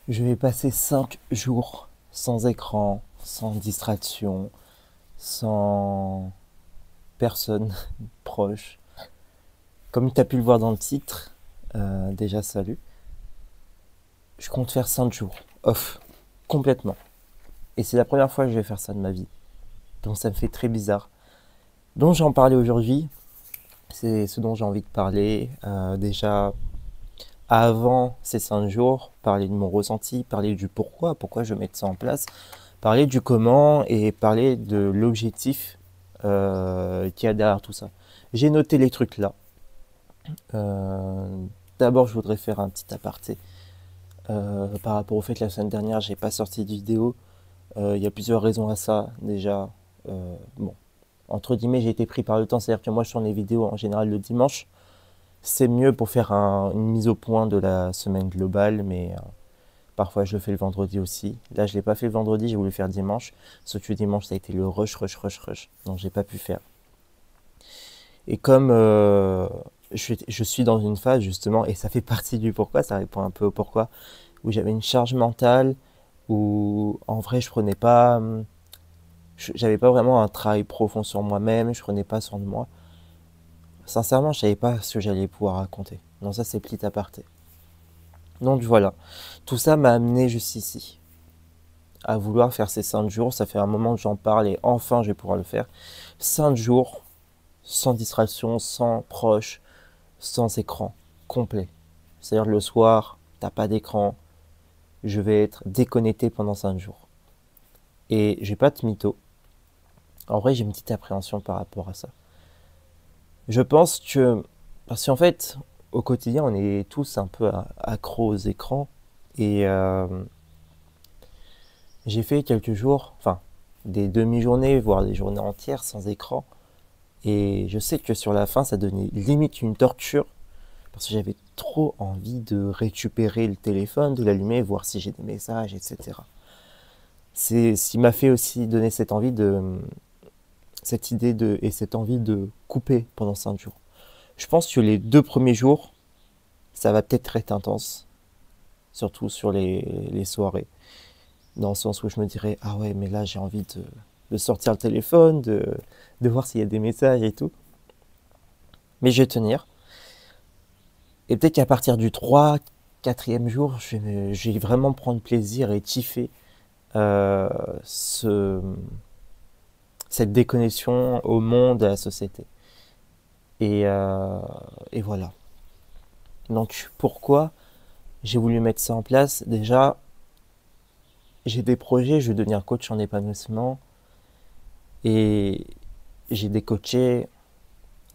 Je vais passer 5 jours sans écran, sans distraction, sans personne proche. Comme tu as pu le voir dans le titre, déjà salut, je compte faire 5 jours off, complètement. Et c'est la première fois que je vais faire ça de ma vie. Donc ça me fait très bizarre. Donc j'en parlais aujourd'hui, c'est ce dont j'ai envie de parler. Déjà, avant ces 5 jours, parler de mon ressenti, parler du pourquoi je vais mettre ça en place, parler du comment et parler de l'objectif qu'il y a derrière tout ça. J'ai noté les trucs là. Euh, D'abord, je voudrais faire un petit aparté par rapport au fait que la semaine dernière, j'ai pas sorti de vidéo. Il y a plusieurs raisons à ça. Déjà, bon, entre guillemets, j'ai été pris par le temps, c'est-à-dire que moi, je tourne les vidéos en général le dimanche. C'est mieux pour faire une mise au point de la semaine globale, mais parfois je le fais le vendredi aussi. Là, je l'ai pas fait le vendredi, j'ai voulu faire dimanche. Sauf que le dimanche, ça a été le rush, rush, rush, rush. Donc, j'ai pas pu faire. Et comme je suis dans une phase justement, et ça fait partie du pourquoi, ça répond un peu au pourquoi, où j'avais une charge mentale, où en vrai je prenais pas, j'avais pas vraiment un travail profond sur moi-même, je prenais pas soin de moi. Sincèrement, je savais pas ce que j'allais pouvoir raconter. Non, ça c'est petit aparté. Donc voilà, tout ça m'a amené jusqu'ici, à vouloir faire ces 5 jours. Ça fait un moment que j'en parle et enfin je vais pouvoir le faire. 5 jours, sans distraction, sans proche, sans écran, complet. C'est-à-dire le soir, t'as pas d'écran, je vais être déconnecté pendant 5 jours. Et j'ai pas de mytho. En vrai, j'ai une petite appréhension par rapport à ça. Je pense que, parce qu'en fait, au quotidien, on est tous un peu accros aux écrans. Et j'ai fait quelques jours, enfin, des demi-journées, voire des journées entières sans écran. Et je sais que sur la fin, ça devenait limite une torture parce que j'avais trop envie de récupérer le téléphone, de l'allumer, voir si j'ai des messages, etc. C'est ce qui m'a fait aussi donner cette idée et cette envie de couper pendant 5 jours. Je pense que les 2 premiers jours, ça va peut-être être intense, surtout sur les soirées, dans le sens où je me dirais, ah ouais, mais là j'ai envie de sortir le téléphone, de voir s'il y a des messages et tout. Mais je vais tenir. Et peut-être qu'à partir du 3, quatrième jour, je vais vraiment prendre plaisir et kiffer euh, ce, cette déconnexion au monde, à la société. Et, euh, et voilà. Donc pourquoi j'ai voulu mettre ça en place? Déjà, j'ai des projets, je veux devenir coach en épanouissement et j'ai des coachés.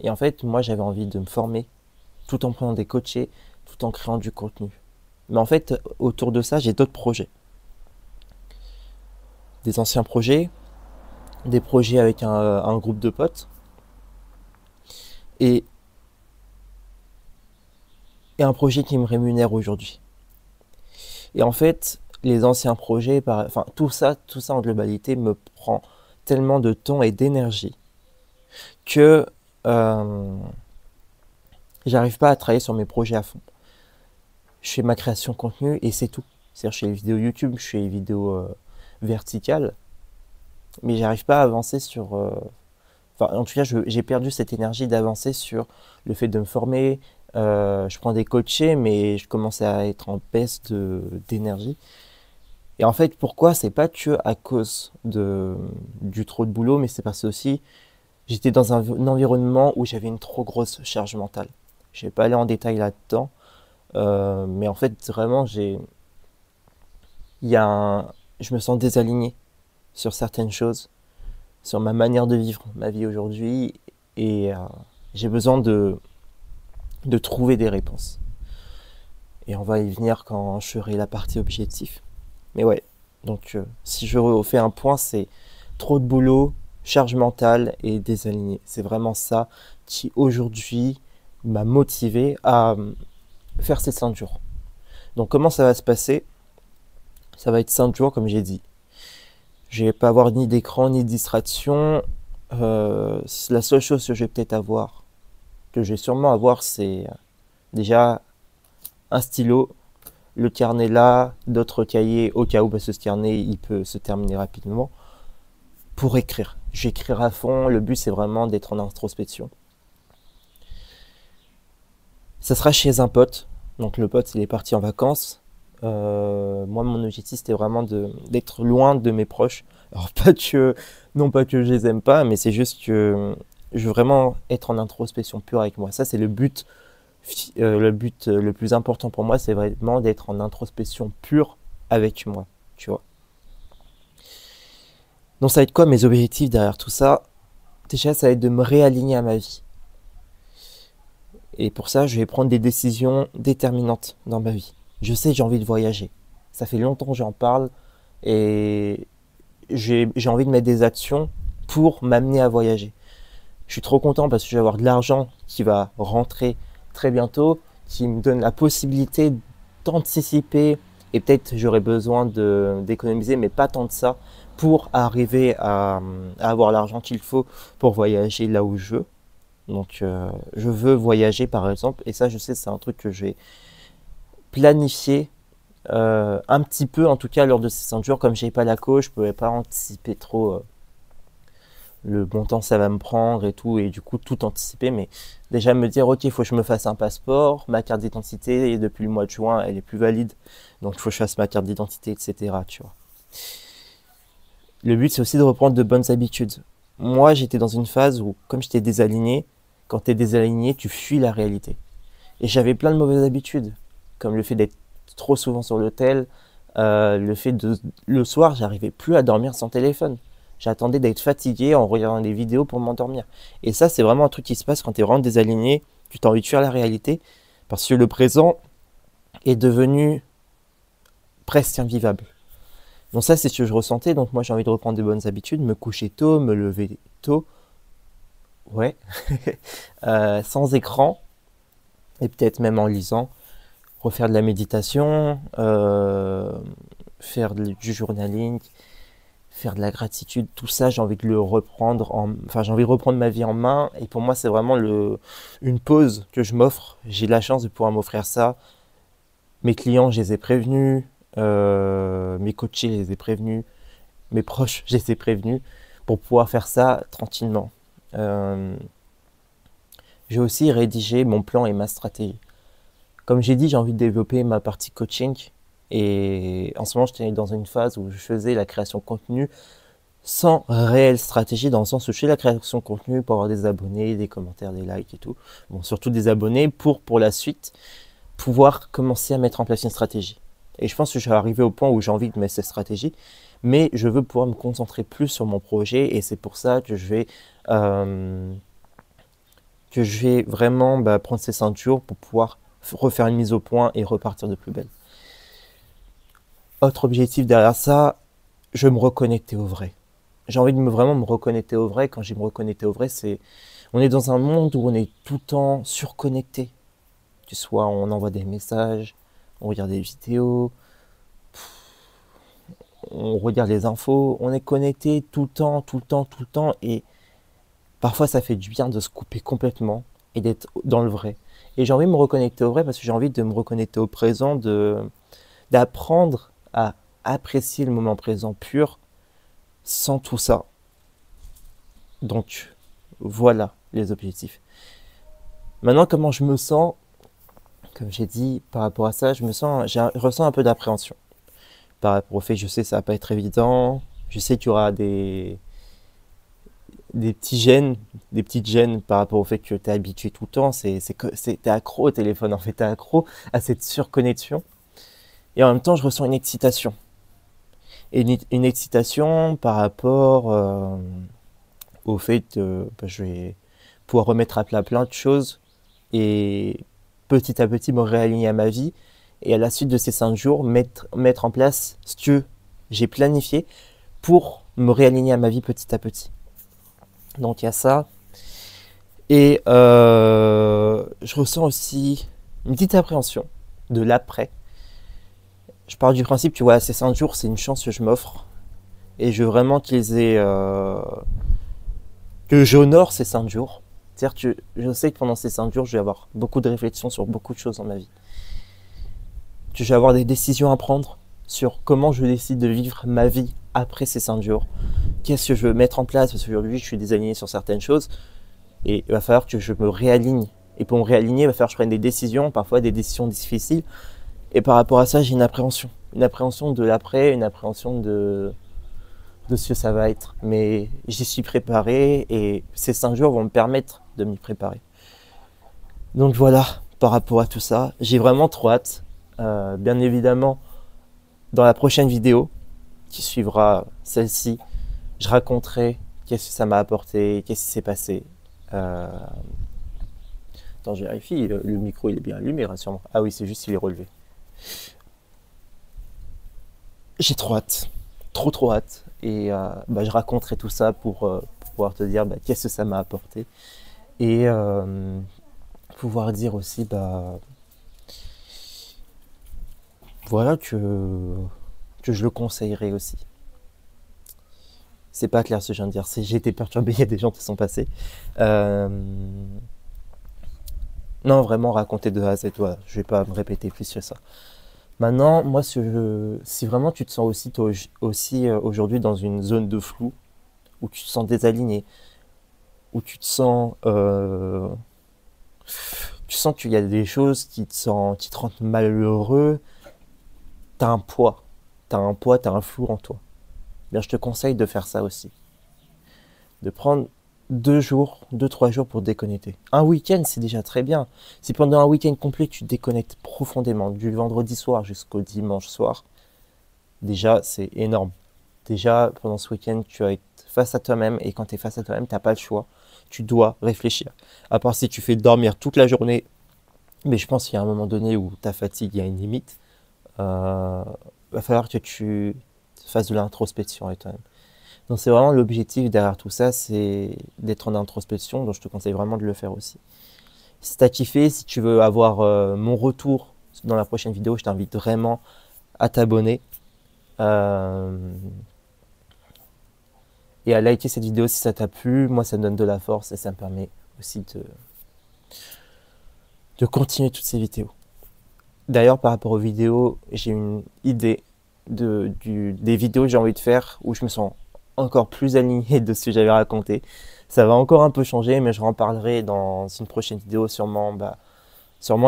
Et en fait, moi, j'avais envie de me former tout en prenant des coachés, tout en créant du contenu. Mais en fait, autour de ça, j'ai d'autres projets. Des anciens projets, des projets avec un groupe de potes et, et un projet qui me rémunère aujourd'hui. Et en fait, les anciens projets, enfin tout ça en globalité me prend tellement de temps et d'énergie que euh, j'arrive pas à travailler sur mes projets à fond. Je fais ma création de contenu et c'est tout. C'est-à-dire je fais les vidéos YouTube, je fais les vidéos verticales, mais j'arrive pas à avancer sur... Enfin, en tout cas, j'ai perdu cette énergie d'avancer sur le fait de me former. Je prends des coachés, mais je commence à être en baisse d'énergie. Et en fait, pourquoi? C'est pas que à cause du trop de boulot, mais c'est parce que aussi j'étais dans un environnement où j'avais une trop grosse charge mentale. Je vais pas aller en détail là-dedans, mais en fait, vraiment, il y a je me sens désaligné sur certaines choses, sur ma manière de vivre ma vie aujourd'hui, et j'ai besoin de trouver des réponses. Et on va y venir quand je ferai la partie objectif. Mais ouais, donc si je refais un point, c'est trop de boulot, charge mentale et désaligné. C'est vraiment ça qui aujourd'hui m'a motivé à faire ces 5 jours. Donc comment ça va se passer? Ça va être 5 jours comme j'ai dit. Je vais pas avoir ni d'écran ni de distraction. La seule chose que je vais peut-être avoir, que je vais sûrement avoir, c'est déjà un stylo, le carnet là, d'autres cahiers au cas où, parce que ce carnet il peut se terminer rapidement, pour écrire. Je vais écrire à fond, le but c'est vraiment d'être en introspection. Ça sera chez un pote, donc le pote il est parti en vacances. Moi mon objectif c'était vraiment d'être loin de mes proches. Alors non pas que je les aime pas, mais c'est juste que je veux vraiment être en introspection pure avec moi. Ça c'est le but. Le but le plus important pour moi, c'est vraiment d'être en introspection pure avec moi, tu vois. Donc ça va être quoi mes objectifs derrière tout ça? Déjà, ça va être de me réaligner à ma vie. Et pour ça, je vais prendre des décisions déterminantes dans ma vie. Je sais que j'ai envie de voyager. Ça fait longtemps que j'en parle et j'ai envie de mettre des actions pour m'amener à voyager. Je suis trop content parce que je vais avoir de l'argent qui va rentrer très bientôt, qui me donne la possibilité d'anticiper et peut-être j'aurai besoin d'économiser, mais pas tant de ça, pour arriver à avoir l'argent qu'il faut pour voyager là où je veux. Donc je veux voyager par exemple, et ça je sais c'est un truc que je vais planifier un petit peu, en tout cas lors de ces 5 jours, comme j'ai pas la coach, je pouvais pas anticiper trop le bon temps ça va me prendre et tout, et du coup tout anticiper, mais déjà me dire ok il faut que je me fasse un passeport, ma carte d'identité, et depuis le mois de juin elle est plus valide, donc il faut que je fasse ma carte d'identité, etc. Tu vois. Le but c'est aussi de reprendre de bonnes habitudes. Moi j'étais dans une phase où comme j'étais désaligné, quand tu es désaligné tu fuis la réalité. Et j'avais plein de mauvaises habitudes, comme le fait d'être trop souvent sur l'hôtel, le fait le soir j'arrivais plus à dormir sans téléphone. J'attendais d'être fatigué en regardant des vidéos pour m'endormir. Et ça, c'est vraiment un truc qui se passe quand tu es vraiment désaligné, tu as envie de fuir la réalité, parce que le présent est devenu presque invivable. Donc ça, c'est ce que je ressentais. Donc moi, j'ai envie de reprendre des bonnes habitudes, me coucher tôt, me lever tôt, ouais, sans écran, et peut-être même en lisant, refaire de la méditation, faire du journaling, faire de la gratitude, tout ça, j'ai envie de le reprendre enfin, j'ai envie de reprendre ma vie en main, et pour moi, c'est vraiment une pause que je m'offre. J'ai la chance de pouvoir m'offrir ça. Mes clients, je les ai prévenus, mes coachés, je les ai prévenus, mes proches, je les ai prévenus, pour pouvoir faire ça tranquillement. J'ai aussi rédigé mon plan et ma stratégie. Comme j'ai dit, j'ai envie de développer ma partie coaching. Et en ce moment, j'étais dans une phase où je faisais la création de contenu sans réelle stratégie, dans le sens où je fais la création de contenu pour avoir des abonnés, des commentaires, des likes et tout. Bon, surtout des abonnés pour la suite, pouvoir commencer à mettre en place une stratégie. Et je pense que je vais arriver au point où j'ai envie de mettre cette stratégie, mais je veux pouvoir me concentrer plus sur mon projet, et c'est pour ça que je vais vraiment prendre ces 5 jours pour pouvoir refaire une mise au point et repartir de plus belle. Autre objectif derrière ça, je veux me reconnecter au vrai. J'ai envie de vraiment me reconnecter au vrai. Quand je me reconnecter au vrai, on est dans un monde où on est tout le temps surconnecté. Que ce soit on envoie des messages, on regarde des vidéos, on regarde les infos, on est connecté tout le temps, tout le temps, tout le temps, et parfois ça fait du bien de se couper complètement et d'être dans le vrai. Et j'ai envie de me reconnecter au vrai parce que j'ai envie de me reconnecter au présent, d'apprendre à apprécier le moment présent pur sans tout ça. Donc voilà les objectifs. Maintenant, comment je me sens? Comme j'ai dit par rapport à ça, je ressens un peu d'appréhension. Par rapport au fait, je sais que ça va pas être évident. Je sais qu'il y aura des petites gênes par rapport au fait que tu es habitué tout le temps. T'es accro au téléphone, en fait, t'es accro à cette surconnexion. Et en même temps, je ressens une excitation. Et une excitation par rapport au fait que je vais pouvoir remettre à plat plein de choses et petit à petit me réaligner à ma vie. Et à la suite de ces 5 jours, mettre en place ce que j'ai planifié pour me réaligner à ma vie petit à petit. Donc il y a ça. Et je ressens aussi une petite appréhension de l'après. Je pars du principe que voilà, ces 5 jours, c'est une chance que je m'offre. Et je veux vraiment que j'honore ces 5 jours. C'est-à-dire que je sais que pendant ces 5 jours, je vais avoir beaucoup de réflexions sur beaucoup de choses dans ma vie. que je vais avoir des décisions à prendre sur comment je décide de vivre ma vie après ces 5 jours. Qu'est-ce que je veux mettre en place, parce qu'aujourd'hui je suis désaligné sur certaines choses et il va falloir que je me réaligne. Et pour me réaligner, il va falloir que je prenne des décisions, parfois des décisions difficiles. Et par rapport à ça, j'ai une appréhension. Une appréhension de l'après, une appréhension de ce que ça va être. Mais j'y suis préparé et ces 5 jours vont me permettre de m'y préparer. Donc voilà, par rapport à tout ça, j'ai vraiment trop hâte. Bien évidemment, dans la prochaine vidéo, qui suivra celle-ci, je raconterai qu'est-ce que ça m'a apporté, qu'est-ce qui s'est passé. Attends, je vérifie, le micro il est bien allumé, rassure-moi. Ah oui, c'est juste qu'il est relevé. J'ai trop hâte, trop hâte. Et je raconterai tout ça pour pouvoir te dire qu'est-ce que ça m'a apporté. Et pouvoir dire aussi voilà que je le conseillerais aussi. C'est pas clair ce que je viens de dire, j'ai été perturbé, il y a des gens qui sont passés. Non, vraiment raconter de A à Z, voilà, je vais pas me répéter plus que ça. Maintenant, moi, si vraiment tu te sens aussi aujourd'hui dans une zone de flou, où tu te sens désaligné, où tu sens qu'il y a des choses qui te rendent malheureux, t'as un poids, t'as un flou en toi. Bien, je te conseille de faire ça aussi. De prendre 2-3 jours pour déconnecter. Un week-end, c'est déjà très bien. Si pendant un week-end complet, tu déconnectes profondément, du vendredi soir jusqu'au dimanche soir, déjà, c'est énorme. Déjà, pendant ce week-end, tu vas être face à toi-même, et quand tu es face à toi-même, tu n'as pas le choix. Tu dois réfléchir. À part si tu fais dormir toute la journée, mais je pense qu'il y a un moment donné où ta fatigue, il y a une limite. Va falloir que tu fasses de l'introspection avec toi-même. Donc c'est vraiment l'objectif derrière tout ça, c'est d'être en introspection, donc je te conseille vraiment de le faire aussi. Si tu as kiffé, si tu veux avoir mon retour dans la prochaine vidéo, je t'invite vraiment à t'abonner et à liker cette vidéo si ça t'a plu. Moi, ça me donne de la force et ça me permet aussi de continuer toutes ces vidéos. D'ailleurs, par rapport aux vidéos, j'ai une idée des vidéos que j'ai envie de faire où je me sens encore plus aligné de ce que j'avais raconté. Ça va encore un peu changer, mais je en parlerai dans une prochaine vidéo, sûrement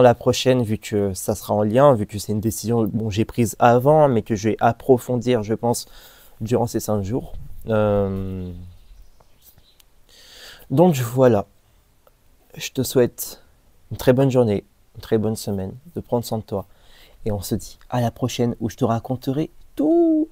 la prochaine, vu que ça sera en lien, vu que c'est une décision que j'ai prise avant, mais que je vais approfondir, je pense, durant ces 5 jours. Donc voilà, je te souhaite une très bonne journée, une très bonne semaine, de prendre soin de toi. Et on se dit à la prochaine où je te raconterai tout.